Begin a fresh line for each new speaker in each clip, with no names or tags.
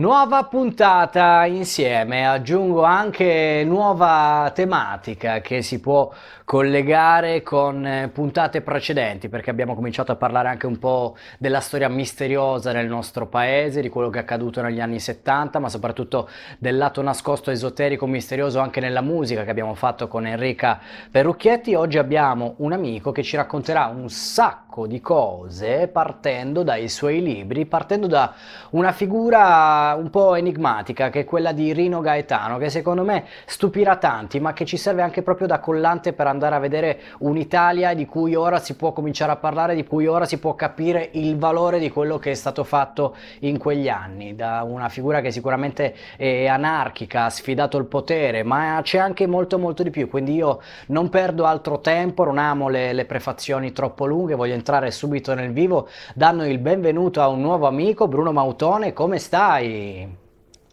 Nuova puntata insieme, aggiungo anche nuova tematica che si può collegare con puntate precedenti, perché abbiamo cominciato a parlare anche un po' della storia misteriosa nel nostro paese, di quello che è accaduto negli anni 70, ma soprattutto del lato nascosto, esoterico, misterioso anche nella musica che abbiamo fatto con Enrica Perucchietti. Oggi abbiamo un amico che ci racconterà un sacco di cose partendo dai suoi libri, partendo da una figura un po' enigmatica che è quella di Rino Gaetano, che secondo me stupirà tanti, ma che ci serve anche proprio da collante per andare a vedere un'Italia di cui ora si può cominciare a parlare, di cui ora si può capire il valore di quello che è stato fatto in quegli anni, da una figura che sicuramente è anarchica, ha sfidato il potere, ma c'è anche molto molto di più, quindi io non perdo altro tempo, non amo le prefazioni troppo lunghe, voglio entrare subito nel vivo, danno il benvenuto a un nuovo amico, Bruno Mautone, come stai?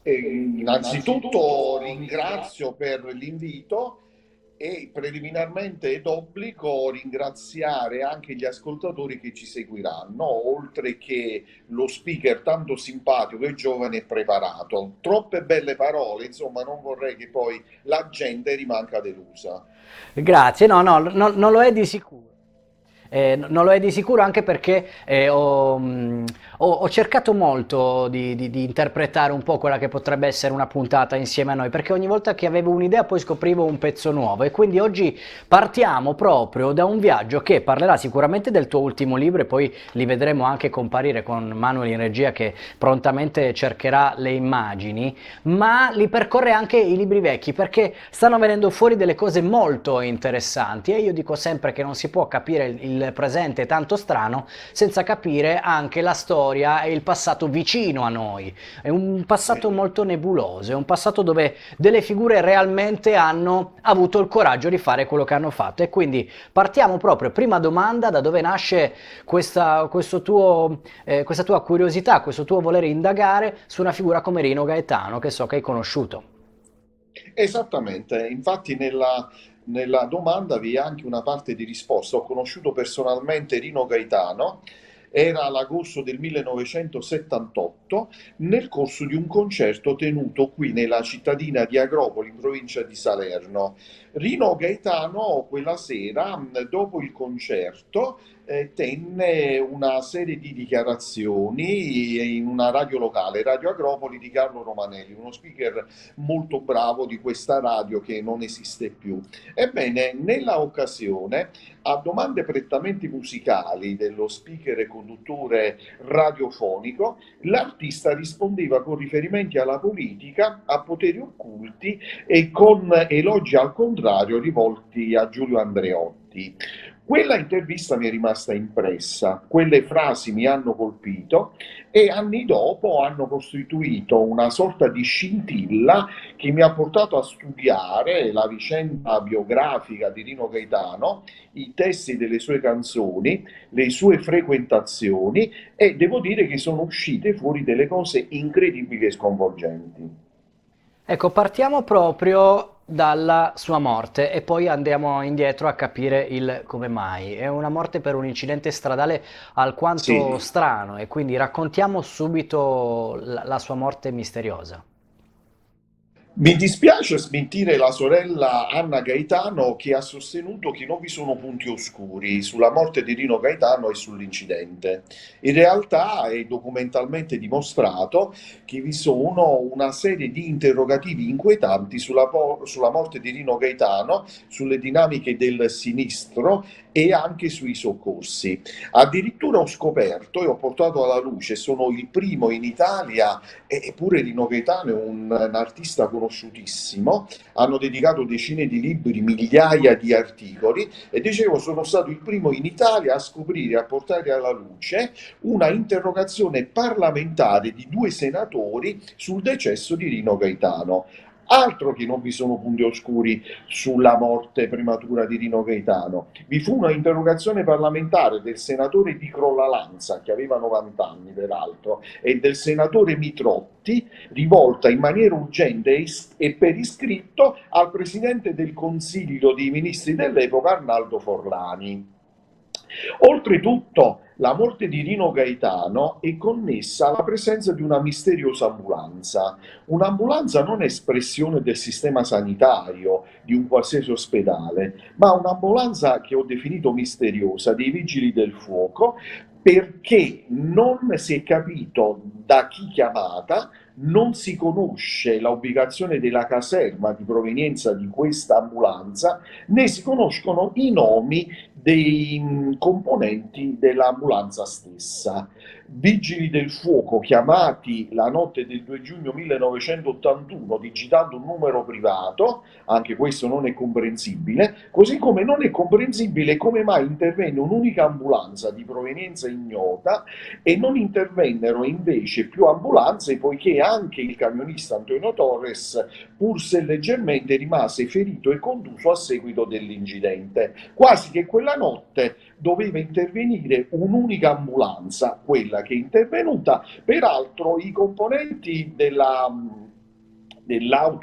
Innanzitutto ringrazio per l'invito e preliminarmente è d'obbligo ringraziare anche gli ascoltatori che ci seguiranno, oltre che lo speaker tanto simpatico e giovane e preparato. Troppe belle parole, insomma, non vorrei che poi la gente rimanga delusa.
Grazie, non lo è di sicuro. Non lo è di sicuro anche perché ho cercato molto di interpretare un po' quella che potrebbe essere una puntata insieme a noi, perché ogni volta che avevo un'idea poi scoprivo un pezzo nuovo e quindi oggi partiamo proprio da un viaggio che parlerà sicuramente del tuo ultimo libro e poi li vedremo anche comparire con Manuel in regia che prontamente cercherà le immagini, ma li percorre anche i libri vecchi perché stanno venendo fuori delle cose molto interessanti e io dico sempre che non si può capire il presente tanto strano senza capire anche la storia e il passato vicino a noi. È un passato
Sì.
molto nebuloso, è un passato dove delle figure realmente hanno avuto il coraggio di fare quello che hanno fatto e quindi partiamo proprio, prima domanda, da dove nasce questa tua curiosità, questo tuo volere indagare su una figura come Rino Gaetano che so che hai conosciuto.
Esattamente, infatti nella domanda vi è anche una parte di risposta. Ho conosciuto personalmente Rino Gaetano, era l'agosto del 1978, nel corso di un concerto tenuto qui nella cittadina di Agropoli, in provincia di Salerno. Rino Gaetano quella sera, dopo il concerto, tenne una serie di dichiarazioni in una radio locale, Radio Agropoli di Carlo Romanelli, uno speaker molto bravo di questa radio che non esiste più. Ebbene, nella occasione, a domande prettamente musicali dello speaker e conduttore radiofonico, l'artista rispondeva con riferimenti alla politica, a poteri occulti e con elogi al contrario rivolti a Giulio Andreotti. Quella intervista mi è rimasta impressa, quelle frasi mi hanno colpito e anni dopo hanno costituito una sorta di scintilla che mi ha portato a studiare la vicenda biografica di Rino Gaetano, i testi delle sue canzoni, le sue frequentazioni e devo dire che sono uscite fuori delle cose incredibili e sconvolgenti.
Ecco, partiamo proprio dalla sua morte e poi andiamo indietro a capire il come mai. È una morte per un incidente stradale alquanto
Sì.
strano e quindi raccontiamo subito la sua morte misteriosa.
Mi dispiace smentire la sorella Anna Gaetano che ha sostenuto che non vi sono punti oscuri sulla morte di Rino Gaetano e sull'incidente. In realtà è documentalmente dimostrato che vi sono una serie di interrogativi inquietanti sulla morte di Rino Gaetano, sulle dinamiche del sinistro e anche sui soccorsi. Addirittura ho scoperto e ho portato alla luce, sono il primo in Italia. Eppure Rino Gaetano è un artista conosciutissimo, hanno dedicato decine di libri, migliaia di articoli e dicevo sono stato il primo in Italia a scoprire, a portare alla luce una interrogazione parlamentare di due senatori sul decesso di Rino Gaetano. Altro che non vi sono punti oscuri sulla morte prematura di Rino Gaetano. Vi fu una interrogazione parlamentare del senatore Di Crollalanza, che aveva 90 anni peraltro, e del senatore Mitrotti, rivolta in maniera urgente e per iscritto al presidente del Consiglio dei Ministri dell'epoca, Arnaldo Forlani. Oltretutto, la morte di Rino Gaetano è connessa alla presenza di una misteriosa ambulanza. Un'ambulanza non è espressione del sistema sanitario di un qualsiasi ospedale, ma un'ambulanza che ho definito misteriosa dei vigili del fuoco perché non si è capito da chi chiamata, non si conosce la ubicazione della caserma di provenienza di questa ambulanza, né si conoscono i nomi dei componenti dell'ambulanza stessa. Vigili del fuoco chiamati la notte del 2 giugno 1981 digitando un numero privato, anche questo non è comprensibile, così come non è comprensibile come mai intervenne un'unica ambulanza di provenienza ignota e non intervennero invece più ambulanze, poiché anche il camionista Antonio Torres, pur se leggermente, rimase ferito e contuso a seguito dell'incidente. Quasi che quella notte doveva intervenire un'unica ambulanza, quella che è intervenuta. Peraltro i componenti dell'auto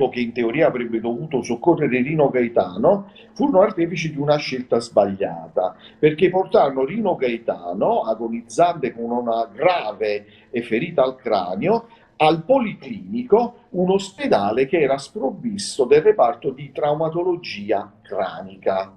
che in teoria avrebbe dovuto soccorrere Rino Gaetano furono artefici di una scelta sbagliata, perché portarono Rino Gaetano, agonizzante con una grave ferita al cranio, al Policlinico, un ospedale che era sprovvisto del reparto di traumatologia cranica.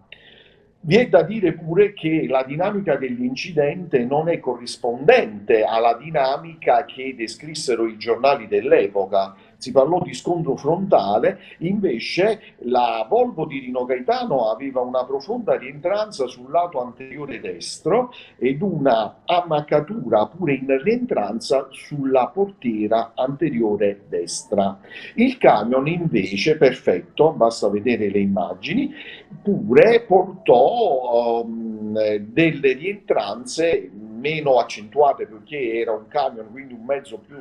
Vi è da dire pure che la dinamica dell'incidente non è corrispondente alla dinamica che descrissero i giornali dell'epoca. Si parlò di scontro frontale, invece la Volvo di Rino Gaetano aveva una profonda rientranza sul lato anteriore destro ed una ammaccatura pure in rientranza sulla portiera anteriore destra. Il camion invece, perfetto, basta vedere le immagini, pure portò delle rientranze meno accentuate perché era un camion, quindi un mezzo più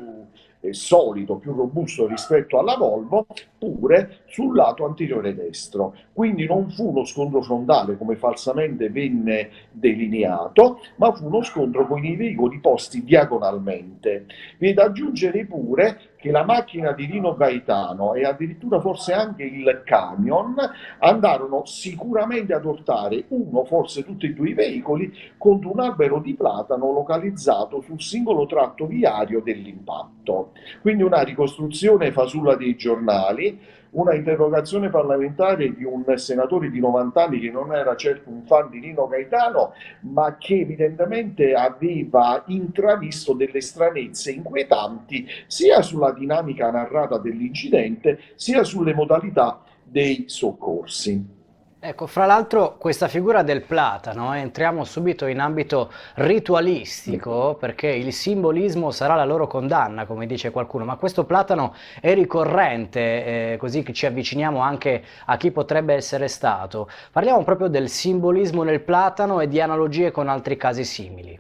solido, più robusto rispetto alla Volvo, pure sul lato anteriore destro. Quindi non fu uno scontro frontale come falsamente venne delineato, ma fu uno scontro con i veicoli posti diagonalmente. Vi è da aggiungere pure che la macchina di Rino Gaetano e addirittura forse anche il camion andarono sicuramente ad urtare uno, forse tutti e due i veicoli, contro un albero di platano localizzato sul singolo tratto viario dell'impatto. Quindi una ricostruzione fasulla dei giornali, una interrogazione parlamentare di un senatore di 90 anni che non era certo un fan di Rino Gaetano, ma che evidentemente aveva intravisto delle stranezze inquietanti sia sulla dinamica narrata dell'incidente, sia sulle modalità dei soccorsi.
Ecco, fra l'altro questa figura del platano, entriamo subito in ambito ritualistico perché il simbolismo sarà la loro condanna, come dice qualcuno, ma questo platano è ricorrente, così che ci avviciniamo anche a chi potrebbe essere stato. Parliamo proprio del simbolismo nel platano e di analogie con altri casi simili.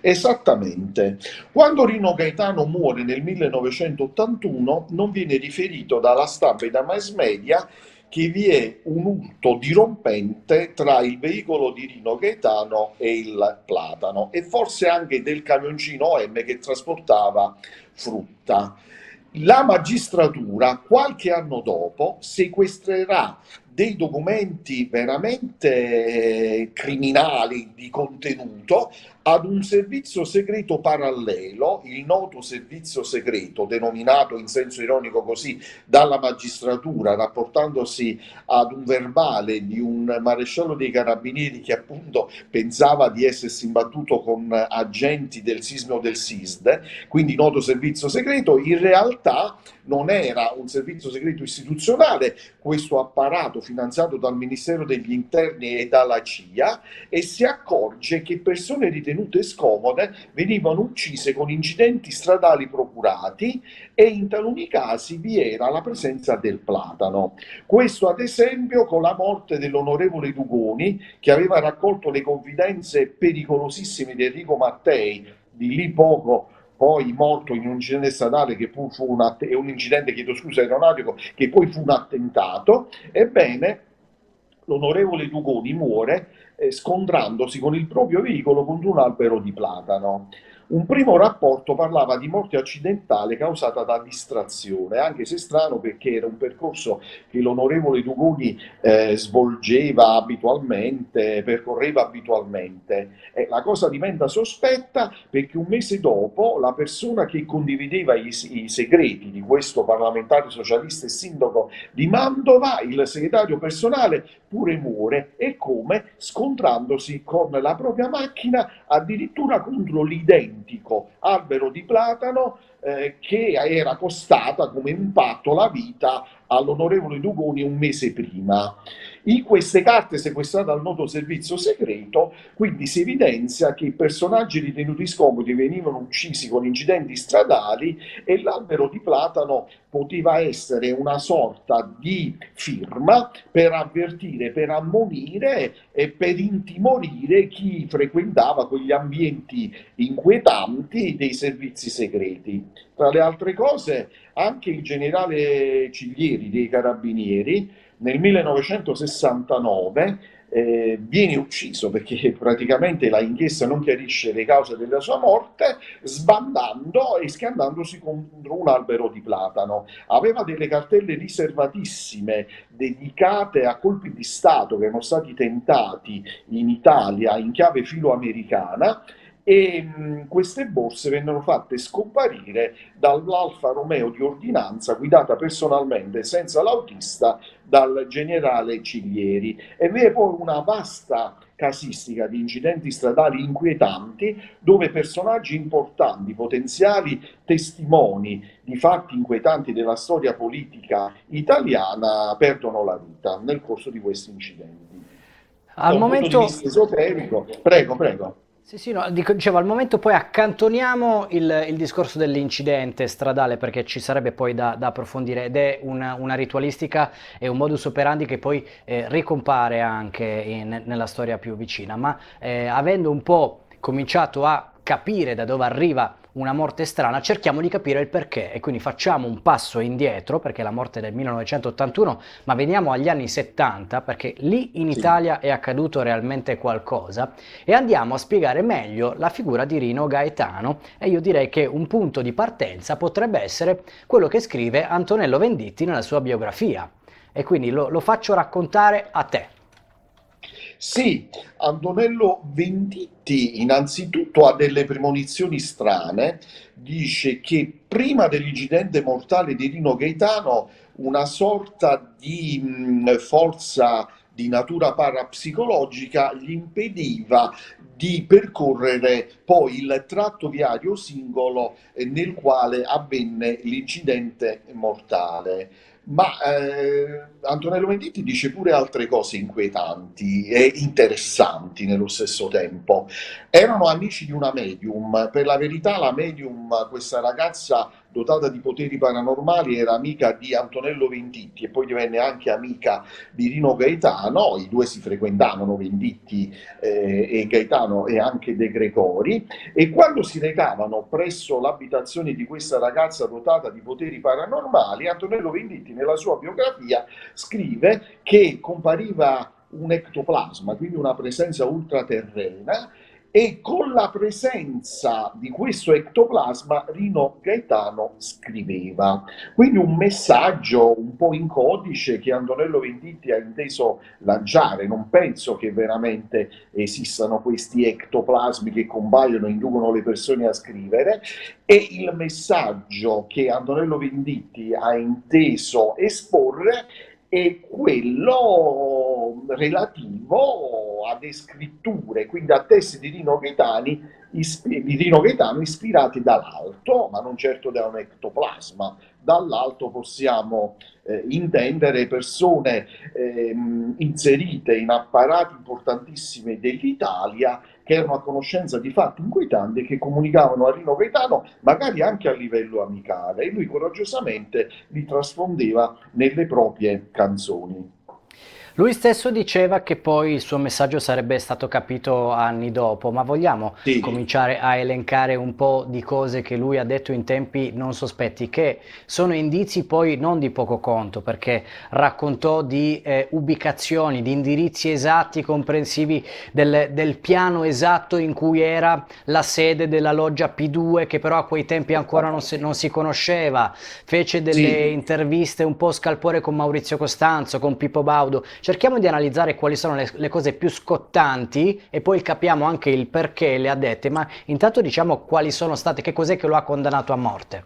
Esattamente. Quando Rino Gaetano muore nel 1981 non viene riferito dalla stampa e da mass media che vi è un urto dirompente tra il veicolo di Rino Gaetano e il platano e forse anche del camioncino OM che trasportava frutta. La magistratura qualche anno dopo sequestrerà dei documenti veramente criminali di contenuto ad un servizio segreto parallelo, il noto servizio segreto, denominato in senso ironico così dalla magistratura, rapportandosi ad un verbale di un maresciallo dei carabinieri che appunto pensava di essersi imbattuto con agenti del SISM o del SISD, quindi noto servizio segreto, in realtà non era un servizio segreto istituzionale, questo apparato finanziato dal Ministero degli Interni e dalla CIA, e si accorge che persone ritenute scomode venivano uccise con incidenti stradali procurati e in taluni casi vi era la presenza del platano. Questo ad esempio con la morte dell'onorevole Dugoni che aveva raccolto le confidenze pericolosissime di Enrico Mattei, di lì poco poi morto in un incidente stradale che poi fu un incidente, chiedo scusa, aeronautico, che poi fu un attentato. Ebbene, l'onorevole Dugoni muore scontrandosi con il proprio veicolo contro un albero di platano. Un primo rapporto parlava di morte accidentale causata da distrazione, anche se strano perché era un percorso che l'onorevole Dugoni svolgeva abitualmente, percorreva abitualmente. La cosa diventa sospetta perché un mese dopo la persona che condivideva i segreti di questo parlamentare socialista e sindaco di Mantova, il segretario personale, pure muore, e come? Scontrandosi con la propria macchina addirittura contro l'identico albero di platano che era costata come impatto la vita all'onorevole Dugoni un mese prima. In queste carte sequestrate dal noto servizio segreto, quindi si evidenzia che i personaggi ritenuti scomodi venivano uccisi con incidenti stradali e l'albero di platano poteva essere una sorta di firma per avvertire, per ammonire e per intimorire chi frequentava quegli ambienti inquietanti dei servizi segreti. Tra le altre cose, anche il generale Ciglieri dei Carabinieri nel 1969 viene ucciso perché praticamente la inchiesta non chiarisce le cause della sua morte, sbandando e schiandandosi contro un albero di platano. Aveva delle cartelle riservatissime dedicate a colpi di Stato che erano stati tentati in Italia in chiave filoamericana, e queste borse vennero fatte scomparire dall'Alfa Romeo di ordinanza guidata personalmente senza l'autista dal generale Ciglieri. E vi è poi una vasta casistica di incidenti stradali inquietanti dove personaggi importanti, potenziali testimoni di fatti inquietanti della storia politica italiana, perdono la vita nel corso di questi incidenti. Da
Al
un punto di
momento,
vista esoterico, prego, prego.
sì, sì, no, dicevo, al momento poi accantoniamo il discorso dell'incidente stradale perché ci sarebbe poi da approfondire ed è una ritualistica e un modus operandi che poi ricompare anche nella storia più vicina, ma avendo un po' cominciato a capire da dove arriva una morte strana, cerchiamo di capire il perché e quindi facciamo un passo indietro perché la morte è del 1981, ma veniamo agli anni 70 perché lì in
Sì.
Italia è accaduto realmente qualcosa e andiamo a spiegare meglio la figura di Rino Gaetano e io direi che un punto di partenza potrebbe essere quello che scrive Antonello Venditti nella sua biografia e quindi lo faccio raccontare a te.
Sì, Antonello Venditti innanzitutto ha delle premonizioni strane, dice che prima dell'incidente mortale di Rino Gaetano una sorta di forza di natura parapsicologica gli impediva di percorrere poi il tratto viario singolo nel quale avvenne l'incidente mortale. Ma Antonello Venditti dice pure altre cose inquietanti e interessanti nello stesso tempo. Erano amici di una medium, per la verità la medium, questa ragazza dotata di poteri paranormali, era amica di Antonello Venditti e poi divenne anche amica di Rino Gaetano, i due si frequentavano, Venditti e Gaetano e anche De Gregori, e quando si recavano presso l'abitazione di questa ragazza dotata di poteri paranormali, Antonello Venditti nella sua biografia scrive che compariva un ectoplasma, quindi una presenza ultraterrena, e con la presenza di questo ectoplasma Rino Gaetano scriveva. Quindi un messaggio un po' in codice che Antonello Venditti ha inteso lanciare. Non penso che veramente esistano questi ectoplasmi che compaiono e inducono le persone a scrivere, e il messaggio che Antonello Venditti ha inteso esporre è quello relativo alle scritture, quindi a testi di Rino Gaetano ispirati dall'alto, ma non certo da un ectoplasma. Dall'alto possiamo intendere persone inserite in apparati importantissimi dell'Italia che erano a conoscenza di fatti inquietanti e che comunicavano a Rino Gaetano, magari anche a livello amicale, e lui coraggiosamente li trasfondeva nelle proprie canzoni.
Lui stesso diceva che poi il suo messaggio sarebbe stato capito anni dopo, ma vogliamo
Sì,
cominciare a elencare un po' di cose che lui ha detto in tempi non sospetti, che sono indizi poi non di poco conto, perché raccontò di ubicazioni, di indirizzi esatti, comprensivi del piano esatto in cui era la sede della loggia P2, che però a quei tempi ancora non si conosceva. Fece delle
sì.
interviste un po' scalpore con Maurizio Costanzo, con Pippo Baudo. Cerchiamo di analizzare quali sono le cose più scottanti e poi capiamo anche il perché le ha dette, ma intanto diciamo quali sono state, che cos'è che lo ha condannato a morte.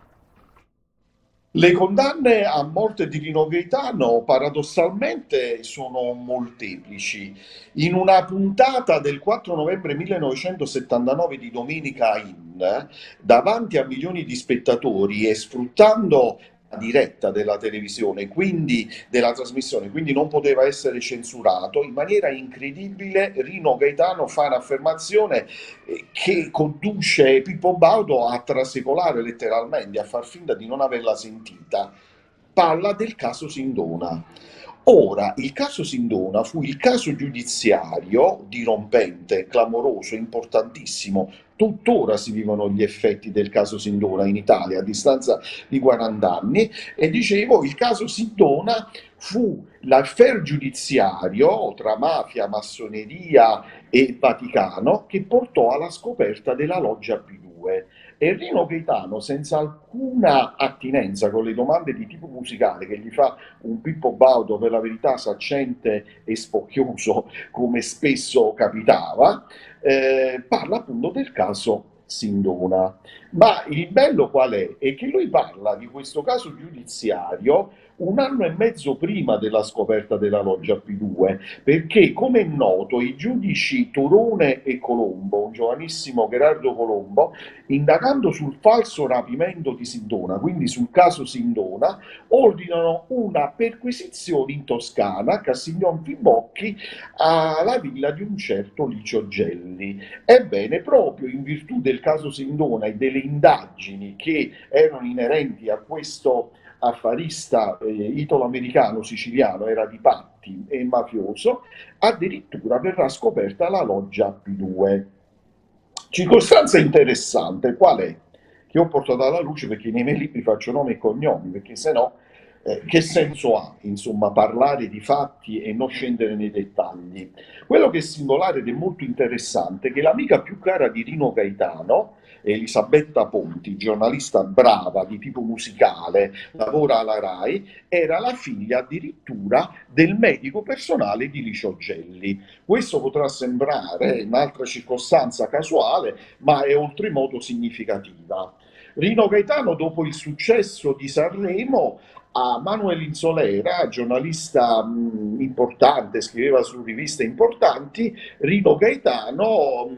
Le condanne a morte di Rino Gaetano paradossalmente sono molteplici. In una puntata del 4 novembre 1979 di Domenica In, davanti a milioni di spettatori e sfruttando la diretta della televisione, quindi della trasmissione, quindi non poteva essere censurato, in maniera incredibile Rino Gaetano fa un'affermazione che conduce Pippo Baudo a trasecolare letteralmente, a far finta di non averla sentita. Parla del caso Sindona. Ora, il caso Sindona fu il caso giudiziario dirompente, clamoroso, importantissimo. Tuttora si vivono gli effetti del caso Sindona in Italia a distanza di 40 anni e dicevo il caso Sindona fu l'affair giudiziario tra mafia, massoneria e Vaticano che portò alla scoperta della loggia P2. E Rino Gaetano, senza alcuna attinenza con le domande di tipo musicale che gli fa un Pippo Baudo per la verità saccente e spocchioso, come spesso capitava, parla appunto del caso Sindona. Ma il bello qual è? È che lui parla di questo caso giudiziario un anno e mezzo prima della scoperta della loggia P2, perché come è noto i giudici Torone e Colombo, un giovanissimo Gerardo Colombo, indagando sul falso rapimento di Sindona, quindi sul caso Sindona, ordinano una perquisizione in Toscana, a Castignon Fibocchi, alla villa di un certo Licio Gelli. Ebbene, proprio in virtù del caso Sindona e delle indagini che erano inerenti a questo affarista italo-americano siciliano, era di patti e mafioso, addirittura verrà scoperta la loggia P2. Circostanza interessante, qual è? Che ho portato alla luce perché nei miei libri faccio nome e cognomi, perché se no che senso ha, insomma, parlare di fatti e non scendere nei dettagli? Quello che è singolare ed è molto interessante è che l'amica più cara di Rino Gaetano, Elisabetta Ponti, giornalista brava di tipo musicale, lavora alla RAI, era la figlia addirittura del medico personale di Licio Gelli. Questo potrà sembrare un'altra circostanza casuale, ma è oltremodo significativa. Rino Gaetano, dopo il successo di Sanremo, a Manuel Insolera, giornalista importante, scriveva su riviste importanti, Rino Gaetano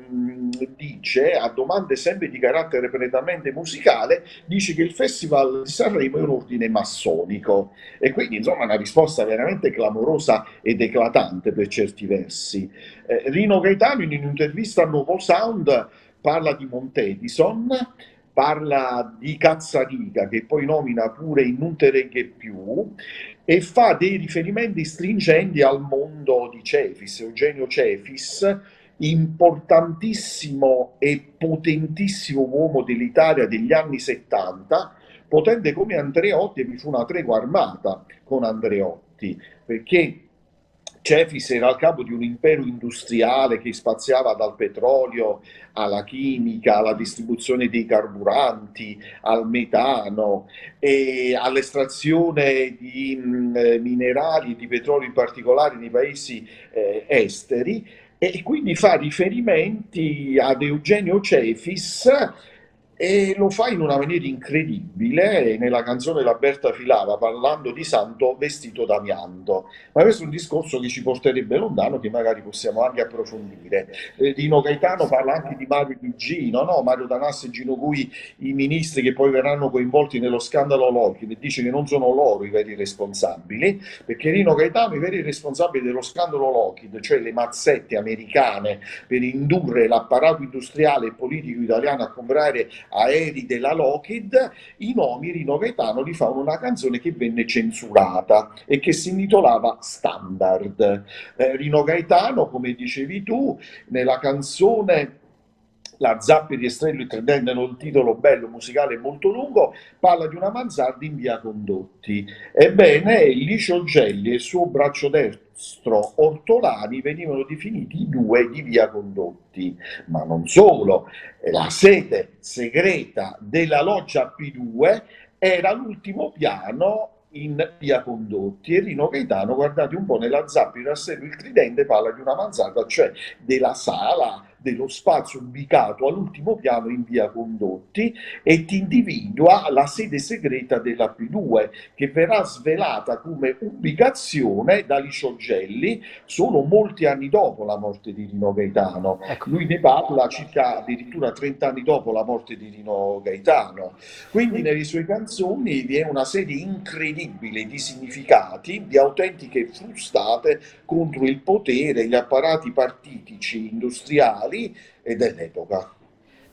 dice, a domande sempre di carattere prettamente musicale, dice che il Festival di Sanremo è un ordine massonico. E quindi, insomma, una risposta veramente clamorosa ed eclatante per certi versi. Rino Gaetano, in un'intervista a Nuovo Sound, parla di Montedison, parla di Cazzariga, che poi nomina pure in Non te reghe più, e fa dei riferimenti stringenti al mondo di Cefis, Eugenio Cefis, importantissimo e potentissimo uomo dell'Italia degli anni 70, potente come Andreotti, e vi fu una tregua armata con Andreotti, perché Cefis era al capo di un impero industriale che spaziava dal petrolio alla chimica, alla distribuzione dei carburanti, al metano e all'estrazione di minerali e di petrolio in particolare nei paesi esteri e quindi fa riferimenti ad Eugenio Cefis e lo fa in una maniera incredibile nella canzone La Berta Filava parlando di santo vestito d'amianto. Ma questo è un discorso che ci porterebbe lontano, che magari possiamo anche approfondire. Dino Gaetano parla anche di Mario Di Gino, no? Mario Danassi e Gino Gui, i ministri che poi verranno coinvolti nello scandalo Lockheed, e dice che non sono loro i veri responsabili, perché Rino Gaetano i veri responsabili dello scandalo Lockheed, cioè le mazzette americane per indurre l'apparato industriale e politico italiano a comprare aerei della Lockheed, i nomi Rino Gaetano li fa una canzone che venne censurata e che si intitolava Standard. Rino Gaetano, come dicevi tu, nella canzone La Zappi di Estrello il Tridente, il titolo bello, musicale molto lungo, parla di una mansarda in via Condotti. Ebbene, Licio Gelli e il suo braccio destro Ortolani venivano definiti i due di via Condotti, ma non solo, la sede segreta della loggia P2 era l'ultimo piano in via Condotti, e Rino Gaetano, guardate un po', nella Zappi di Estrello il Tridente parla di una mansarda, cioè della sala, dello spazio ubicato all'ultimo piano in via Condotti, e ti individua la sede segreta della P2, che verrà svelata come ubicazione da Licio Gelli solo molti anni dopo la morte di Rino Gaetano.
Ecco.
Lui ne parla circa addirittura 30 anni dopo la morte di Rino Gaetano. Quindi nelle sue canzoni vi è una serie incredibile di significati, di autentiche frustate contro il potere, gli apparati partitici, industriali e dell'epoca.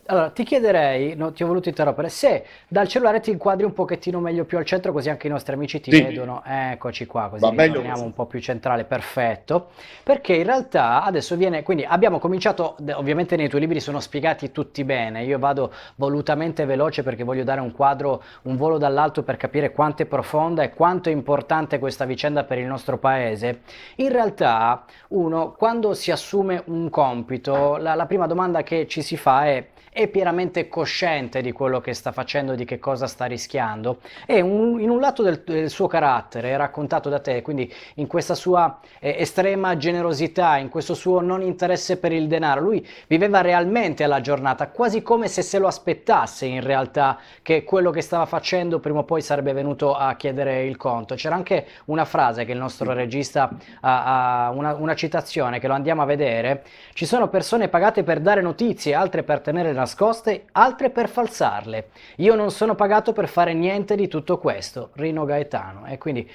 Allora, ti chiederei, no, ti ho voluto interrompere, se dal cellulare ti inquadri un pochettino meglio più al centro, così anche i nostri amici ti
Sì,
vedono. Eccoci qua, così
va meglio
ritorniamo
così.
un po' più centrale, perfetto. Perché in realtà adesso viene, quindi abbiamo cominciato, ovviamente nei tuoi libri sono spiegati tutti bene, io vado volutamente veloce perché voglio dare un quadro, un volo dall'alto per capire quanto è profonda e quanto è importante questa vicenda per il nostro paese. In realtà uno, quando si assume un compito, la prima domanda che ci si fa è pienamente cosciente di quello che sta facendo, di che cosa sta rischiando, e in un lato del suo carattere raccontato da te, quindi in questa sua estrema generosità, in questo suo non interesse per il denaro, lui viveva realmente alla giornata, quasi come se lo aspettasse in realtà che quello che stava facendo prima o poi sarebbe venuto a chiedere il conto. C'era anche una frase che il nostro regista una citazione che lo andiamo a vedere: ci sono persone pagate per dare notizie, altre per tenere nascoste, altre per falsarle. Io non sono pagato per fare niente di tutto questo. Rino Gaetano. E quindi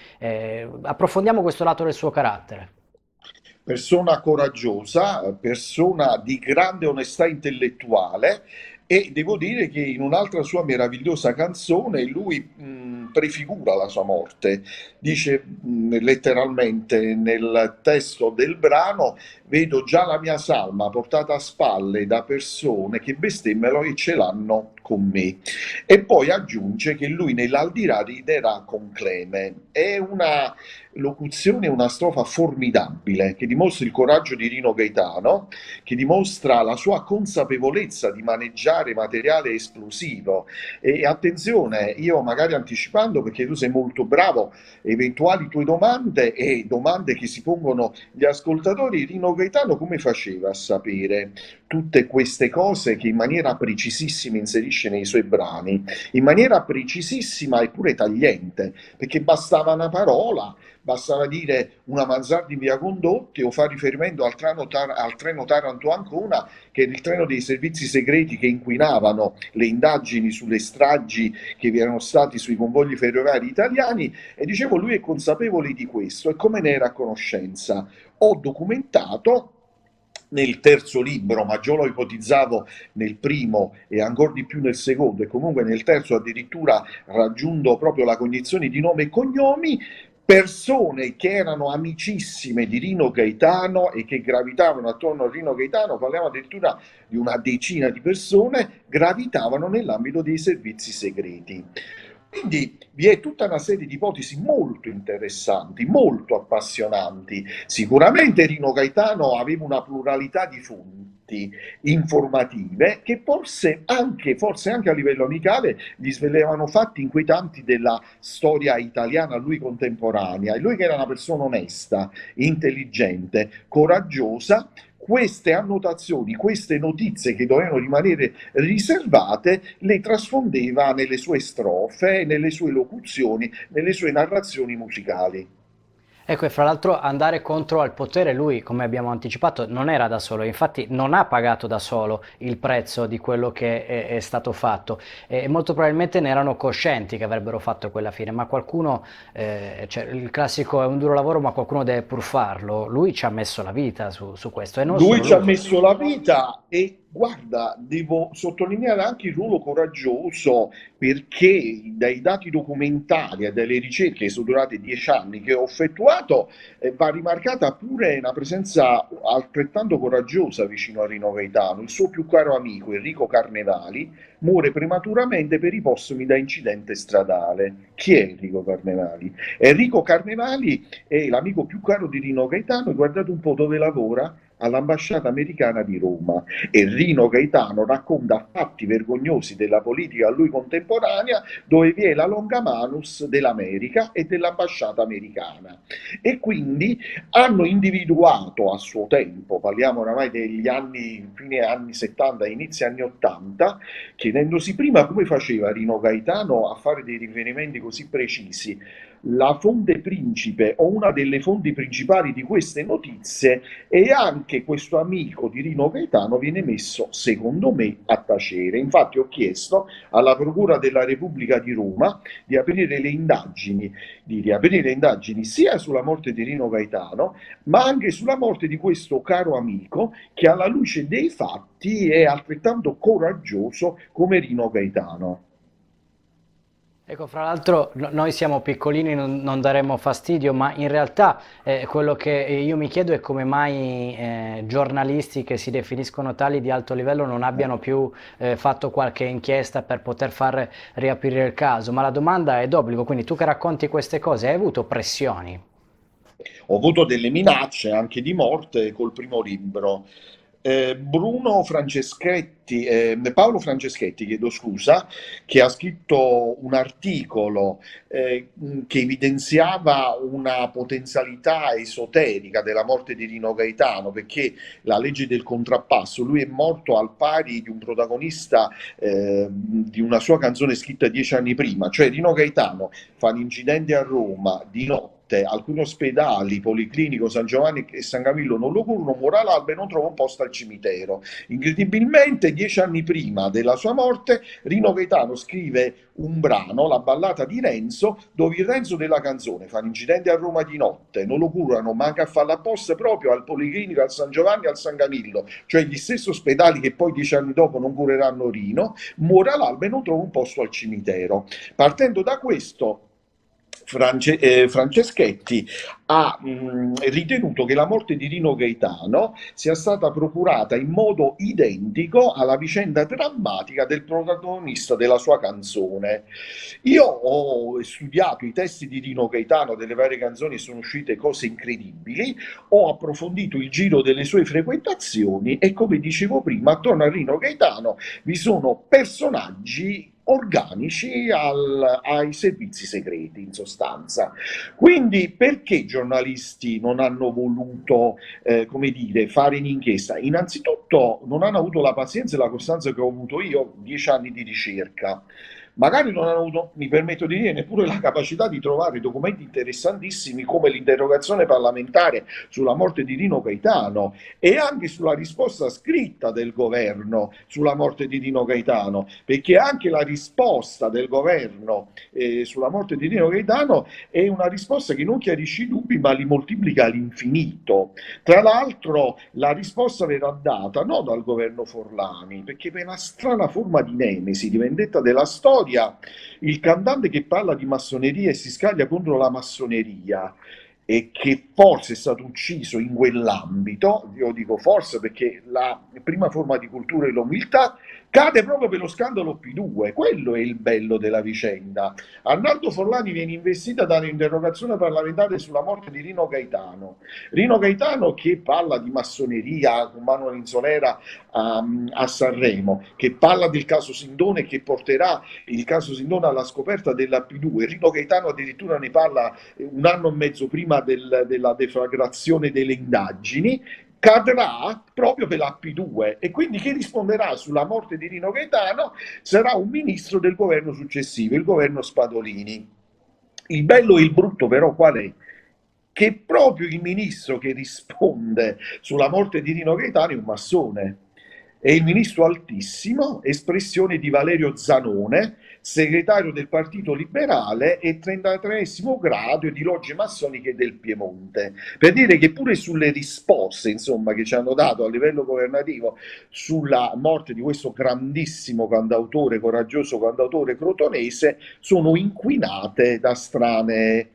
approfondiamo questo lato del suo carattere.
Persona coraggiosa, persona di grande onestà intellettuale, e devo dire che in un'altra sua meravigliosa canzone lui prefigura la sua morte. Dice letteralmente nel testo del brano: vedo già la mia salma portata a spalle da persone che bestemmiano e ce l'hanno con me. E poi aggiunge che lui nell'aldilà riderà con Cleme. È una locuzione, una strofa formidabile che dimostra il coraggio di Rino Gaetano, che dimostra la sua consapevolezza di maneggiare materiale esplosivo. E attenzione, io magari anticipando, perché tu sei molto bravo, eventuali tue domande e domande che si pongono gli ascoltatori: Rino Gaetano come faceva a sapere tutte queste cose che in maniera precisissima inserisce nei suoi brani, in maniera precisissima e pure tagliente, perché bastava una parola, bastava dire una mansarda in via Condotti o fare riferimento al treno Taranto-Ancona, che era il treno dei servizi segreti che inquinavano le indagini sulle stragi che vi erano stati sui convogli ferroviari italiani. E dicevo, lui è consapevole di questo, e come ne era a conoscenza? Ho documentato nel terzo libro, ma già lo ipotizzavo nel primo e ancora di più nel secondo, e comunque nel terzo addirittura raggiunto proprio la cognizione di nome e cognomi, persone che erano amicissime di Rino Gaetano e che gravitavano attorno a Rino Gaetano, parliamo addirittura di una decina di persone, gravitavano nell'ambito dei servizi segreti. Quindi vi è tutta una serie di ipotesi molto interessanti, molto appassionanti. Sicuramente Rino Gaetano aveva una pluralità di fonti informative che forse anche a livello amicale gli svelavano fatti inquietanti della storia italiana a lui contemporanea. E lui, che era una persona onesta, intelligente, coraggiosa, queste annotazioni, queste notizie che dovevano rimanere riservate, le trasfondeva nelle sue strofe, nelle sue locuzioni, nelle sue narrazioni musicali.
Ecco, e fra l'altro andare contro al potere, lui, come abbiamo anticipato, non era da solo, infatti non ha pagato da solo il prezzo di quello che è stato fatto, e molto probabilmente ne erano coscienti che avrebbero fatto quella fine, ma qualcuno, cioè, il classico è un duro lavoro, ma qualcuno deve pur farlo. Lui ci ha messo la vita su questo, e non
Lui
solo
ci ha
lui.
messo la vita, e Guarda, devo sottolineare anche il ruolo coraggioso perché dai dati documentari e dalle ricerche che sono durate 10 anni che ho effettuato, va rimarcata pure una presenza altrettanto coraggiosa vicino a Rino Gaetano. Il suo più caro amico, Enrico Carnevali, muore prematuramente per i postumi da incidente stradale. Chi è Enrico Carnevali? Enrico Carnevali è l'amico più caro di Rino Gaetano e guardate un po' dove lavora, all'ambasciata americana di Roma, e Rino Gaetano racconta fatti vergognosi della politica a lui contemporanea, dove vi è la longa manus dell'America e dell'ambasciata americana. E quindi hanno individuato a suo tempo, parliamo oramai degli anni, fine anni 70, inizi anni 80, chiedendosi prima come faceva Rino Gaetano a fare dei riferimenti così precisi. La fonte principe o una delle fonti principali di queste notizie, e anche questo amico di Rino Gaetano viene messo, secondo me, a tacere. Infatti ho chiesto alla Procura della Repubblica di Roma di riaprire le indagini sia sulla morte di Rino Gaetano, ma anche sulla morte di questo caro amico che alla luce dei fatti è altrettanto coraggioso come Rino Gaetano.
Ecco, fra l'altro noi siamo piccolini, non daremo fastidio, ma in realtà quello che io mi chiedo è come mai giornalisti che si definiscono tali di alto livello non abbiano più fatto qualche inchiesta per poter far riaprire il caso. Ma la domanda è d'obbligo, quindi tu che racconti queste cose hai avuto pressioni?
Ho avuto delle minacce anche di morte col primo libro. Paolo Franceschetti, chiedo scusa, che ha scritto un articolo che evidenziava una potenzialità esoterica della morte di Rino Gaetano, perché la legge del contrappasso, lui è morto al pari di un protagonista di una sua canzone scritta 10 anni prima, cioè Rino Gaetano fa un incidente a Roma di notte, alcuni ospedali, Policlinico, San Giovanni e San Camillo non lo curano, muore all'alba e non trova un posto al cimitero. Incredibilmente, 10 anni prima della sua morte, Rino Gaetano scrive un brano, la ballata di Renzo, dove il Renzo della canzone fa un incidente a Roma di notte, non lo curano, manca a farla apposta proprio al Policlinico, al San Giovanni e al San Camillo, cioè gli stessi ospedali che poi 10 anni dopo non cureranno Rino, muore all'alba e non trova un posto al cimitero. Partendo da questo, Franceschetti ha ritenuto che la morte di Rino Gaetano sia stata procurata in modo identico alla vicenda drammatica del protagonista della sua canzone. Io ho studiato i testi di Rino Gaetano, delle varie canzoni sono uscite cose incredibili, ho approfondito il giro delle sue frequentazioni e, come dicevo prima, attorno a Rino Gaetano vi sono personaggi organici ai servizi segreti, in sostanza. Quindi perché i giornalisti non hanno voluto, come dire, fare un'inchiesta? Innanzitutto non hanno avuto la pazienza e la costanza che ho avuto io, 10 anni di ricerca. Magari non hanno avuto, mi permetto di dire, neppure la capacità di trovare documenti interessantissimi come l'interrogazione parlamentare sulla morte di Rino Gaetano e anche sulla risposta scritta del governo sulla morte di Rino Gaetano, perché anche la risposta del governo sulla morte di Rino Gaetano è una risposta che non chiarisce i dubbi ma li moltiplica all'infinito. Tra l'altro la risposta verrà data non dal governo Forlani, perché per una strana forma di nemesi, di vendetta della storia, il cantante che parla di massoneria e si scaglia contro la massoneria e che forse è stato ucciso in quell'ambito, io dico forse perché la prima forma di cultura è l'umiltà, cade proprio per lo scandalo P2, quello è il bello della vicenda. Arnaldo Forlani viene investita da un'interrogazione parlamentare sulla morte di Rino Gaetano. Rino Gaetano che parla di massoneria con Manuel Insolera a Sanremo, che parla del caso Sindone, che porterà il caso Sindone alla scoperta della P2. Rino Gaetano addirittura ne parla un anno e mezzo prima della deflagrazione delle indagini, cadrà proprio per la P2 e quindi chi risponderà sulla morte di Rino Gaetano sarà un ministro del governo successivo, il governo Spadolini. Il bello e il brutto però qual è? Che proprio il ministro che risponde sulla morte di Rino Gaetano è un massone. e il ministro Altissimo, espressione di Valerio Zanone, segretario del Partito Liberale e 33esimo grado di logge massoniche del Piemonte. Per dire che pure sulle risposte, insomma, che ci hanno dato a livello governativo sulla morte di questo grandissimo cantautore, coraggioso cantautore crotonese, sono inquinate da strane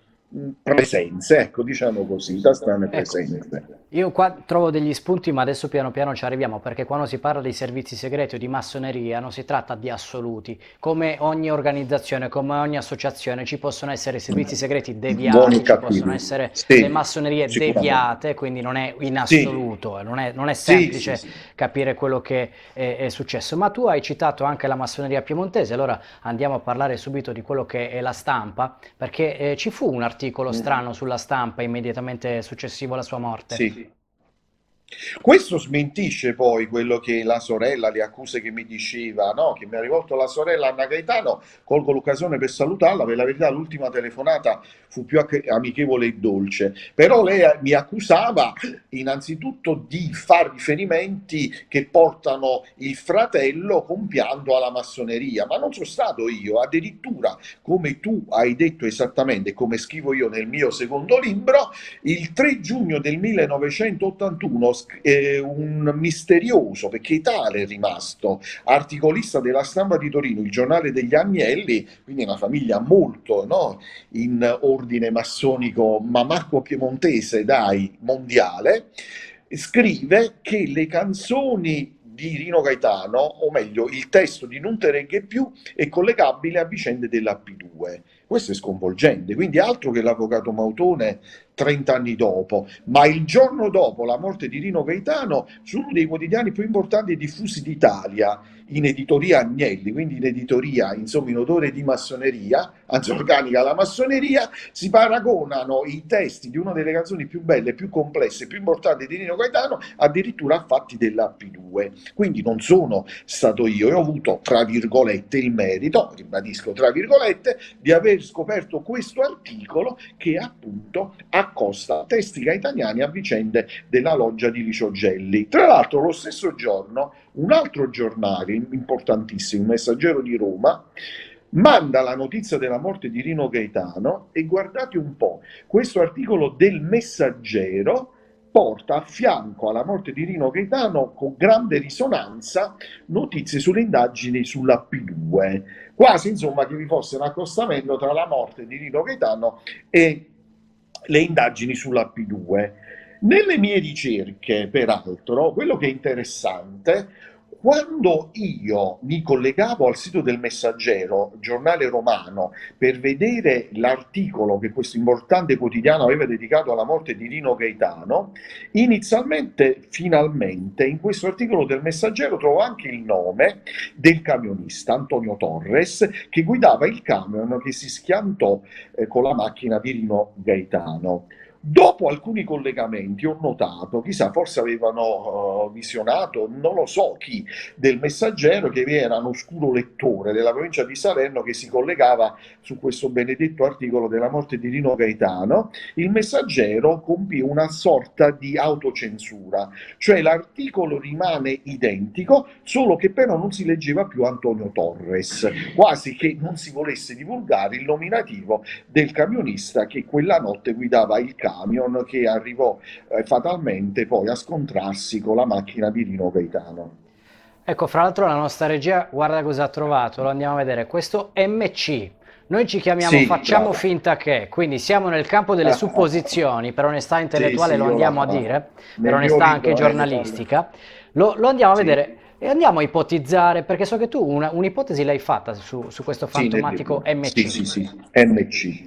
presenze, ecco, diciamo così, da strane
Ecco,
presenze.
io qua trovo degli spunti, ma adesso piano piano ci arriviamo, perché quando si parla di servizi segreti o di massoneria non si tratta di assoluti. Come ogni organizzazione, come ogni associazione, ci possono essere servizi segreti
Buoni
deviati, ci possono
cattivi.
essere le
Sì,
massonerie
sicuramente.
deviate, quindi non è in
Sì,
assoluto, non è
sì, sì,
semplice
sì.
capire quello che è successo. Ma tu hai citato anche la massoneria piemontese, allora andiamo a parlare subito di quello che è la stampa, perché ci fu un articolo
Mhm.
strano sulla stampa immediatamente successivo alla sua morte.
Sì. Questo smentisce poi quello che la sorella, le accuse che mi diceva, no? Che mi ha rivolto la sorella Anna Gaetano, colgo l'occasione per salutarla, per la verità l'ultima telefonata fu più amichevole e dolce, però lei mi accusava innanzitutto di far riferimenti che portano il fratello compiando alla massoneria, ma non sono stato io, addirittura come tu hai detto esattamente, come scrivo io nel mio secondo libro, il 3 giugno del 1981 un misterioso, perché tale è rimasto, articolista della Stampa di Torino, il giornale degli Agnelli, quindi una famiglia molto, no, in ordine massonico, ma Marco Piemontese, dai, mondiale, scrive che le canzoni di Rino Gaetano, o meglio il testo di Non te regge più, è collegabile a vicende della P2. Questo è sconvolgente, quindi altro che l'avvocato Mautone 30 anni dopo, ma il giorno dopo la morte di Rino Gaetano, su uno dei quotidiani più importanti e diffusi d'Italia, in editoria Agnelli, quindi in editoria, insomma, in odore di massoneria, anzi organica la massoneria, si paragonano i testi di una delle canzoni più belle, più complesse, più importanti di Rino Gaetano, addirittura a fatti della P2. Quindi non sono stato io, e ho avuto, tra virgolette, il merito, ribadisco, tra virgolette, di aver scoperto questo articolo che appunto accosta testi gaetaniani a vicende della loggia di Licio Gelli. Tra l'altro lo stesso giorno un altro giornale importantissimo, il Messaggero di Roma, manda la notizia della morte di Rino Gaetano e guardate un po', questo articolo del Messaggero porta a fianco alla morte di Rino Gaetano con grande risonanza notizie sulle indagini sulla P2, quasi insomma che vi fosse un accostamento tra la morte di Rino Gaetano e le indagini sulla P2. Nelle mie ricerche, peraltro, quello che è interessante, quando io mi collegavo al sito del Messaggero, giornale romano, per vedere l'articolo che questo importante quotidiano aveva dedicato alla morte di Rino Gaetano, inizialmente, finalmente, in questo articolo del Messaggero trovo anche il nome del camionista Antonio Torres, che guidava il camion che si schiantò con la macchina di Rino Gaetano. Dopo alcuni collegamenti ho notato, chissà, forse avevano visionato, non lo so chi, del Messaggero, che vi era un oscuro lettore della provincia di Salerno che si collegava su questo benedetto articolo della morte di Rino Gaetano. Il Messaggero compì una sorta di autocensura, cioè l'articolo rimane identico, solo che però non si leggeva più Antonio Torres, quasi che non si volesse divulgare il nominativo del camionista che quella notte guidava il camion che arrivò fatalmente poi a scontrarsi con la macchina di Rino Gaetano.
Ecco, fra l'altro la nostra regia, guarda cosa ha trovato, lo andiamo a vedere, questo MC. Noi ci chiamiamo
Sì,
facciamo
bravo.
finta che, quindi siamo nel campo delle supposizioni, per onestà
Sì,
intellettuale
sì,
lo
io
andiamo a dire, per
nel mio
onestà anche
libro ne parlo.
giornalistica, lo andiamo a
Sì,
vedere e andiamo a ipotizzare, perché so che tu un'ipotesi l'hai fatta su questo
sì, nel
fantomatico
libro. Sì,
MC.
sì, sì, MC.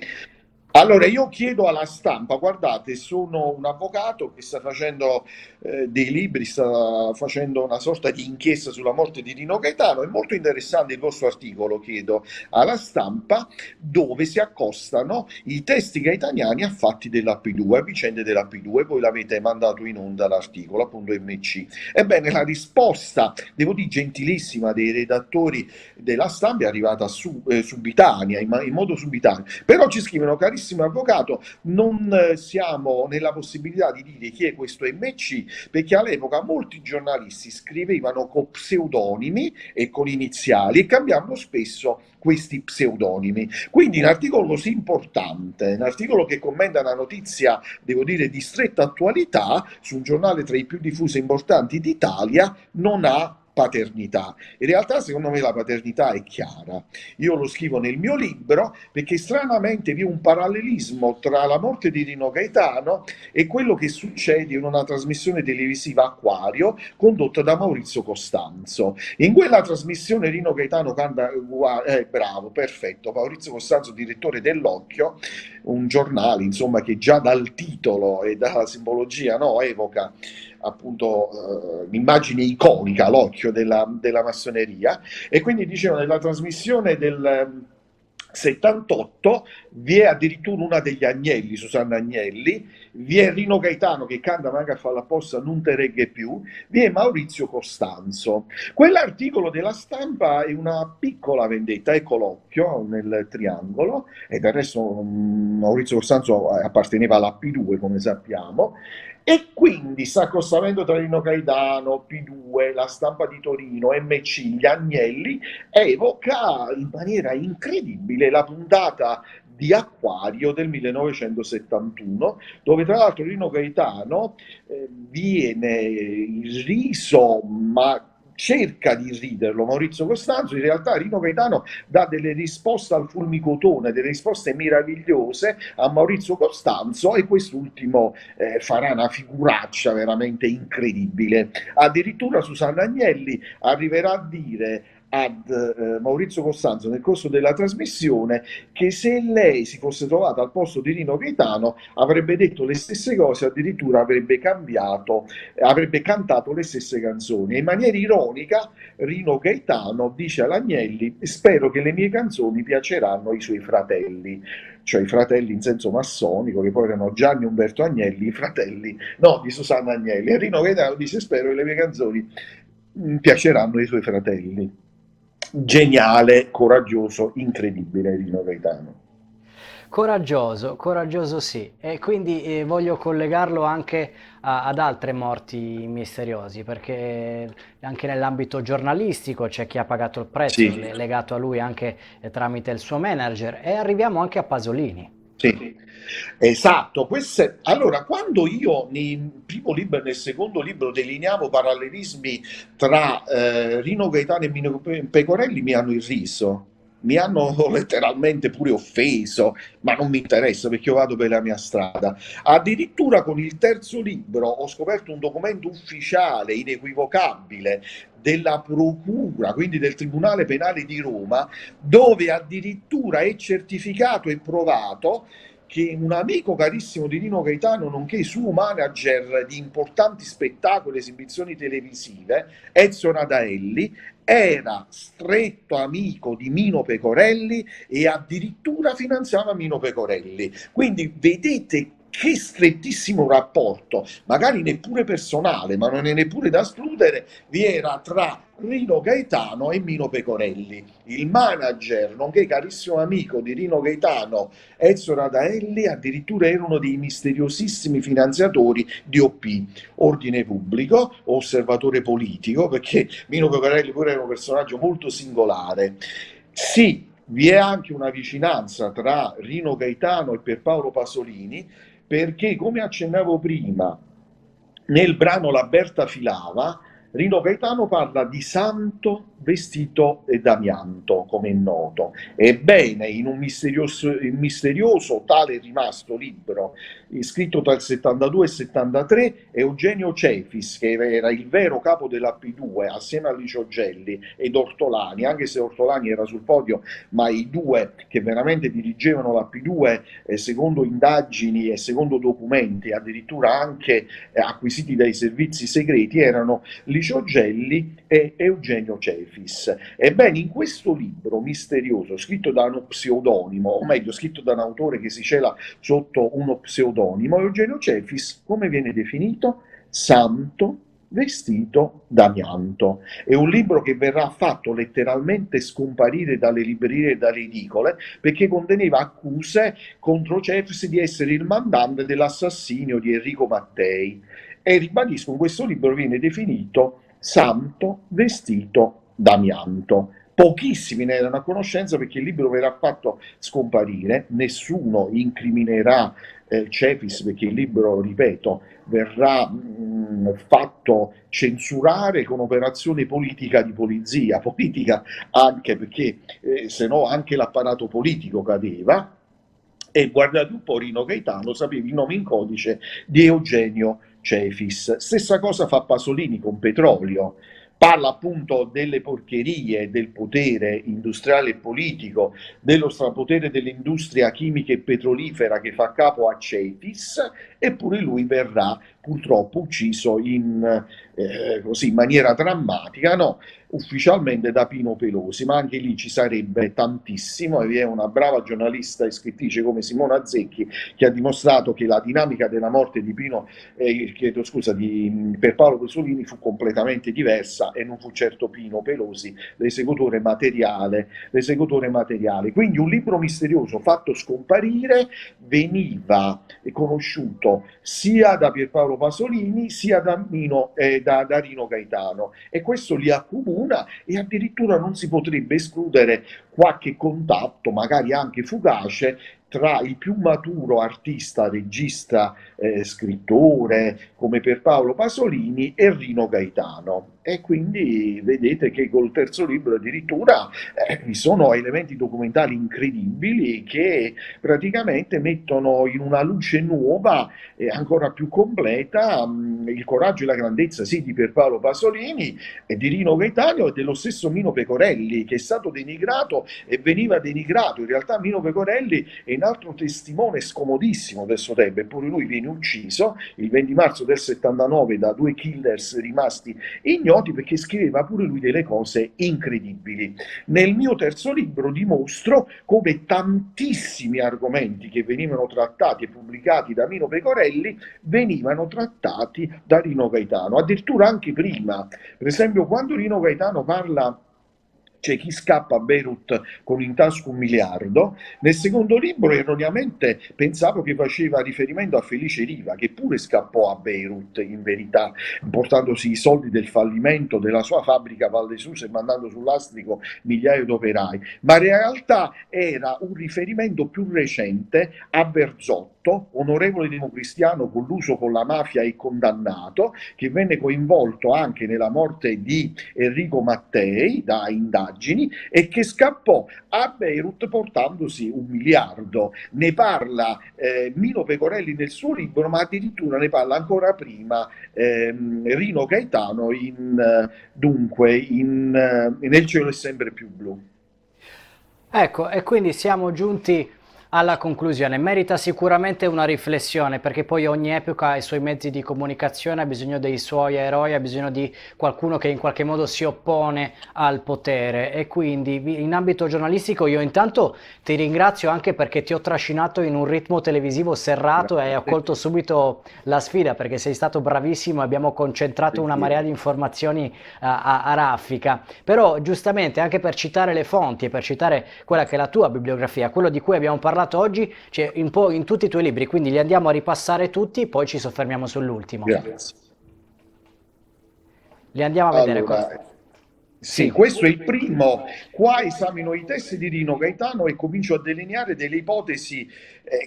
Allora, io chiedo alla stampa, guardate, sono un avvocato che sta facendo dei libri, sta facendo una sorta di inchiesta sulla morte di Rino Gaetano. È molto interessante il vostro articolo, chiedo alla stampa, dove si accostano i testi gaetaniani a fatti della P2, a vicende della P2, voi l'avete mandato in onda l'articolo, appunto MC. Ebbene, la risposta, devo dire, gentilissima dei redattori della stampa è arrivata subitanea, in modo subitaneo. Però ci scrivono, cari bravissimo avvocato, non siamo nella possibilità di dire chi è questo MC, perché all'epoca molti giornalisti scrivevano con pseudonimi e con iniziali e cambiavano spesso questi pseudonimi. Quindi un articolo così importante, un articolo che commenta una notizia, devo dire, di stretta attualità, su un giornale tra i più diffusi e importanti d'Italia, non ha paternità. In realtà, secondo me, la paternità è chiara. Io lo scrivo nel mio libro perché stranamente vi è un parallelismo tra la morte di Rino Gaetano e quello che succede in una trasmissione televisiva Acquario condotta da Maurizio Costanzo. In quella trasmissione Rino Gaetano canta, bravo, perfetto, Maurizio Costanzo, direttore dell'Occhio, un giornale insomma che già dal titolo e dalla simbologia, no, evoca appunto l'immagine iconica, l'occhio della massoneria, e quindi dicevano nella trasmissione del 78 vi è addirittura una degli Agnelli, Susanna Agnelli, vi è Rino Gaetano che canta ma anche a farla apposta non te regge più, vi è Maurizio Costanzo. Quell'articolo della Stampa è una piccola vendetta, ecco l'occhio nel triangolo, e del resto Maurizio Costanzo apparteneva alla P2 come sappiamo, e quindi sta accostamento tra Rino Gaetano, P2, la Stampa di Torino, MC, gli Agnelli, evoca in maniera incredibile la puntata di Acquario del 1971, dove tra l'altro Rino Gaetano viene irriso, ma cerca di riderlo Maurizio Costanzo. In realtà Rino Gaetano dà delle risposte al fulmicotone, delle risposte meravigliose a Maurizio Costanzo, e quest'ultimo farà una figuraccia veramente incredibile. Addirittura Susanna Agnelli arriverà a dire ad Maurizio Costanzo nel corso della trasmissione che se lei si fosse trovata al posto di Rino Gaetano avrebbe detto le stesse cose, addirittura avrebbe cambiato, avrebbe cantato le stesse canzoni. E in maniera ironica Rino Gaetano dice all'Agnelli: spero che le mie canzoni piaceranno ai suoi fratelli, cioè i fratelli in senso massonico, che poi erano Gianni Umberto Agnelli, i fratelli no, di Susanna Agnelli. E Rino Gaetano dice: spero che le mie canzoni piaceranno ai suoi fratelli. Geniale, coraggioso, incredibile Rino Gaetano.
Coraggioso, coraggioso sì, e quindi voglio collegarlo anche ad altre morti misteriosi, perché anche nell'ambito giornalistico c'è chi ha pagato il prezzo
Sì,
legato a lui anche tramite il suo manager, e arriviamo anche a Pasolini.
sì, esatto. Allora, quando io nel primo libro e nel secondo libro delineavo parallelismi tra Rino Gaetano e Mino Pecorelli, mi hanno irriso, mi hanno letteralmente pure offeso, ma non mi interessa perché io vado per la mia strada. Addirittura con il terzo libro ho scoperto un documento ufficiale, inequivocabile, della Procura, quindi del Tribunale Penale di Roma, dove addirittura è certificato e provato che un amico carissimo di Rino Gaetano, nonché suo manager di importanti spettacoli e esibizioni televisive, Ezio Radaelli, era stretto amico di Mino Pecorelli e addirittura finanziava Mino Pecorelli. Quindi vedete che strettissimo rapporto, magari neppure personale, ma non è neppure da escludere, vi era tra Rino Gaetano e Mino Pecorelli. Il manager, nonché carissimo amico di Rino Gaetano, Ezio Radaelli, addirittura era uno dei misteriosissimi finanziatori di OP, Ordine Pubblico, osservatore politico, perché Mino Pecorelli pure era un personaggio molto singolare. Sì, vi è anche una vicinanza tra Rino Gaetano e Pierpaolo Pasolini, perché, come accennavo prima, nel brano La Berta filava, Rino Gaetano parla di santo vestito d'amianto, come è noto. Ebbene, in un misterioso tale rimasto libro, scritto tra il 72 e il 73, Eugenio Cefis, che era il vero capo della P2, assieme a Licio Gelli ed Ortolani, anche se Ortolani era sul podio, ma i due che veramente dirigevano la P2, secondo indagini e secondo documenti, addirittura anche acquisiti dai servizi segreti, erano Licio Gelli e Eugenio Cefis. Ebbene, in questo libro misterioso, scritto da uno pseudonimo, o meglio, scritto da un autore che si cela sotto uno pseudonimo, Eugenio Cefis, come viene definito? Santo vestito d'amianto. È un libro che verrà fatto letteralmente scomparire dalle librerie e dalle edicole perché conteneva accuse contro Cefs di essere il mandante dell'assassinio di Enrico Mattei. E ribadisco, in questo libro viene definito santo vestito d'amianto. Pochissimi ne erano a conoscenza perché il libro verrà fatto scomparire, nessuno incriminerà Cepis perché il libro, ripeto, verrà fatto censurare con operazione politica di polizia, politica anche perché se no anche l'apparato politico cadeva. E guardate un po', Rino Gaetano sapeva il nome in codice di Eugenio Cefis. Stessa cosa fa Pasolini con Petrolio. Parla appunto delle porcherie del potere industriale e politico, dello strapotere dell'industria chimica e petrolifera che fa capo a Cefis, eppure lui verrà purtroppo ucciso così, in maniera drammatica, no? Ufficialmente da Pino Pelosi, ma anche lì ci sarebbe tantissimo e vi è una brava giornalista e scrittrice come Simona Zecchi che ha dimostrato che la dinamica della morte di Pino, chiedo scusa, di Pierpaolo Pasolini fu completamente diversa e non fu certo Pino Pelosi l'esecutore materiale. Quindi un libro misterioso fatto scomparire veniva conosciuto sia da Pierpaolo Pasolini sia da Rino Gaetano e questo li accomuna e addirittura non si potrebbe escludere qualche contatto, magari anche fugace, tra il più maturo artista, regista, scrittore come Pierpaolo Pasolini e Rino Gaetano. E quindi vedete che col terzo libro addirittura vi sono elementi documentali incredibili che praticamente mettono in una luce nuova e ancora più completa il coraggio e la grandezza sì di Pierpaolo Pasolini e di Rino Gaetano e dello stesso Mino Pecorelli che è stato denigrato e veniva denigrato. In realtà Mino Pecorelli è un altro testimone scomodissimo del suo tempo, eppure lui viene ucciso il 20 marzo del 79 da due killers rimasti ignoti perché scriveva pure lui delle cose incredibili. Nel mio terzo libro dimostro come tantissimi argomenti che venivano trattati e pubblicati da Mino Pecorelli venivano trattati da Rino Gaetano, addirittura anche prima. Per esempio, quando Rino Gaetano parla c'è chi scappa a Beirut con in tasca 1 miliardo. Nel secondo libro, erroneamente, pensavo che faceva riferimento a Felice Riva, che pure scappò a Beirut, in verità, portandosi i soldi del fallimento della sua fabbrica Val de Susa e mandando sul lastrico migliaia di operai. Ma in realtà era un riferimento più recente a Berzotto, onorevole democristiano colluso con la mafia e condannato, che venne coinvolto anche nella morte di Enrico Mattei da indagini e che scappò a Beirut portandosi 1 miliardo. Ne parla Mino Pecorelli nel suo libro, ma addirittura ne parla ancora prima Rino Gaetano Nel cielo è sempre più blu.
Ecco, e quindi siamo giunti alla conclusione. Merita sicuramente una riflessione, perché poi ogni epoca ha i suoi mezzi di comunicazione, ha bisogno dei suoi eroi, ha bisogno di qualcuno che in qualche modo si oppone al potere. E quindi in ambito giornalistico io intanto ti ringrazio anche perché ti ho trascinato in un ritmo televisivo serrato e ho colto subito la sfida, perché sei stato bravissimo e abbiamo concentrato una marea di informazioni a raffica. Però giustamente anche per citare le fonti e per citare quella che è la tua bibliografia, quello di cui abbiamo parlato oggi c'è un po' in tutti i tuoi libri, quindi li andiamo a ripassare tutti, poi ci soffermiamo sull'ultimo.
Grazie.
Li andiamo a vedere.
Allora, sì,
Sì.
questo è il primo. Qua esamino i testi di Rino Gaetano e comincio a delineare delle ipotesi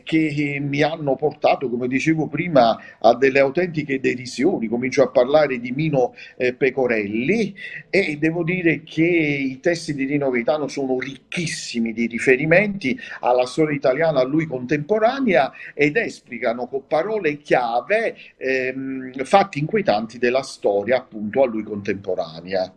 che mi hanno portato, come dicevo prima, a delle autentiche derisioni. Comincio a parlare di Mino Pecorelli e devo dire che i testi di Rino Gaetano sono ricchissimi di riferimenti alla storia italiana a lui contemporanea ed esplicano con parole chiave fatti inquietanti della storia appunto a lui contemporanea.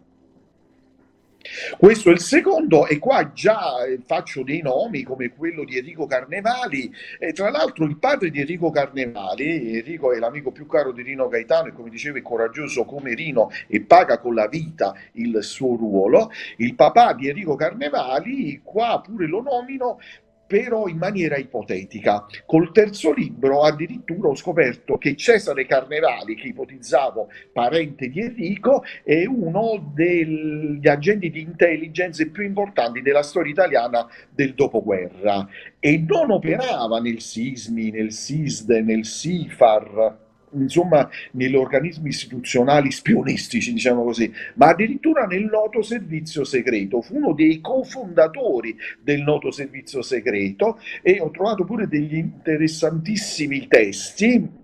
Questo è il secondo, e qua già faccio dei nomi come quello di Enrico Carnevali. Tra l'altro, il padre di Enrico Carnevali, Enrico è l'amico più caro di Rino Gaetano, e come dicevo, è coraggioso come Rino e paga con la vita il suo ruolo. Il papà di Enrico Carnevali, qua pure lo nomino però in maniera ipotetica. Col terzo libro addirittura ho scoperto che Cesare Carnevali, che ipotizzavo parente di Enrico, è uno degli agenti di intelligence più importanti della storia italiana del dopoguerra e non operava nel SISMI, nel SISDE, nel SIFAR, insomma negli organismi istituzionali spionistici, diciamo così, ma addirittura nel noto servizio segreto. Fu uno dei cofondatori del noto servizio segreto e ho trovato pure degli interessantissimi testi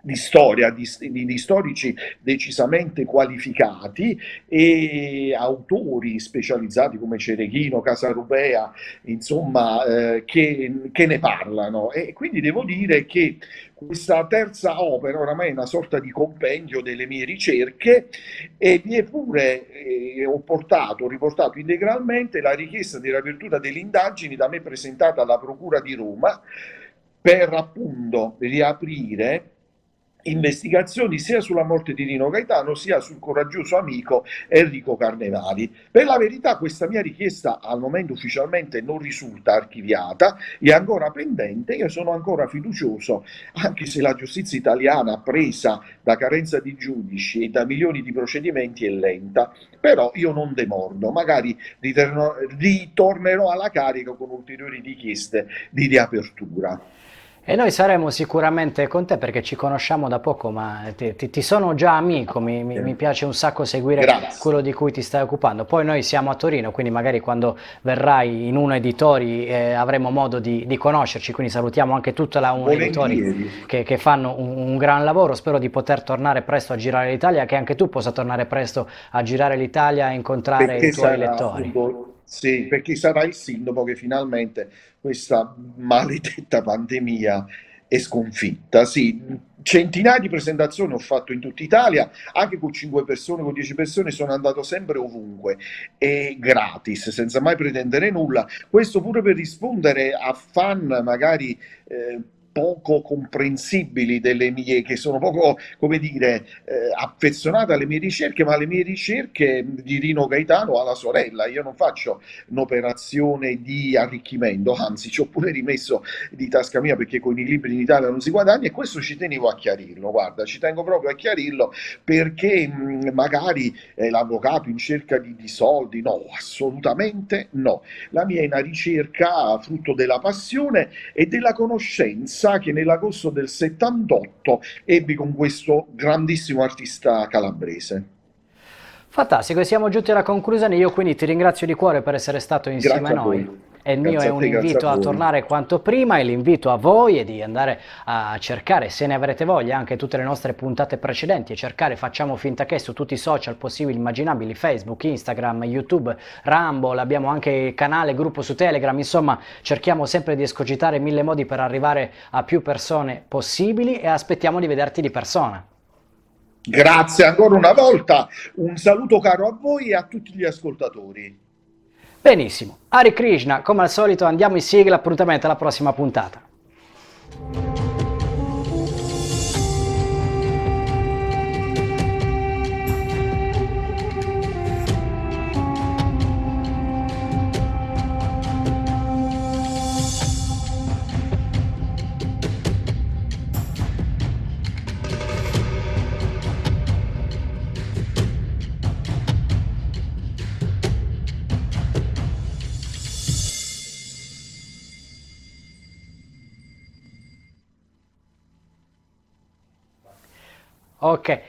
di storia, di storici decisamente qualificati e autori specializzati come Cerechino, Casarubea, insomma, che ne parlano. E quindi devo dire che questa terza opera oramai è una sorta di compendio delle mie ricerche e vi è pure, ho riportato integralmente la richiesta di riapertura delle indagini da me presentata alla Procura di Roma per appunto riaprire investigazioni sia sulla morte di Rino Gaetano sia sul coraggioso amico Enrico Carnevali. Per la verità questa mia richiesta al momento ufficialmente non risulta archiviata, è ancora pendente, io sono ancora fiducioso, anche se la giustizia italiana presa da carenza di giudici e da milioni di procedimenti è lenta, però io non demordo, magari ritornerò alla carica con ulteriori richieste di riapertura.
E noi saremo sicuramente con te perché ci conosciamo da poco, ma ti sono già amico, mi piace un sacco seguire
Grazie.
quello di cui ti stai occupando. Poi noi siamo a Torino, quindi magari quando verrai in Uno Editori avremo modo di conoscerci, quindi salutiamo anche tutta la Uno Editori
Volentieri.
che fanno un gran lavoro. Spero di poter tornare presto a girare l'Italia, che anche tu possa tornare presto a girare l'Italia e incontrare i
Perché
tuoi
sarà
lettori.
appunto, sì, perché sarà il sintomo che finalmente questa maledetta pandemia è sconfitta. Sì, centinaia di presentazioni ho fatto in tutta Italia, anche con 5 persone, con 10 persone, sono andato sempre ovunque e gratis, senza mai pretendere nulla. Questo pure per rispondere a fan magari poco comprensibili delle mie, che sono poco, come dire, affezionate alle mie ricerche, ma alle mie ricerche di Rino Gaetano alla sorella. Io non faccio un'operazione di arricchimento, anzi ci ho pure rimesso di tasca mia perché con i libri in Italia non si guadagna e questo ci tenevo a chiarirlo, guarda, ci tengo proprio a chiarirlo perché magari l'avvocato in cerca di soldi, no, assolutamente no. La mia è una ricerca frutto della passione e della conoscenza che nell'agosto del 78 ebbi con questo grandissimo artista calabrese.
Fantastico, e siamo giunti alla conclusione. Io quindi ti ringrazio di cuore per essere stato insieme a
Grazie a
noi.
voi,
E il mio è
grazie a
un
te, grazie a
invito a
voi.
tornare quanto prima e l'invito a voi è di andare a cercare, se ne avrete voglia, anche tutte le nostre puntate precedenti e cercare Facciamo Finta Che su tutti i social possibili e immaginabili, Facebook, Instagram, YouTube, Rumble, abbiamo anche il canale, gruppo su Telegram, insomma cerchiamo sempre di escogitare mille modi per arrivare a più persone possibili e aspettiamo di vederti di persona.
Grazie ancora una volta, un saluto caro a voi e a tutti gli ascoltatori.
Benissimo, Hare Krishna, come al solito andiamo in sigla, appuntamento alla prossima puntata. Ok.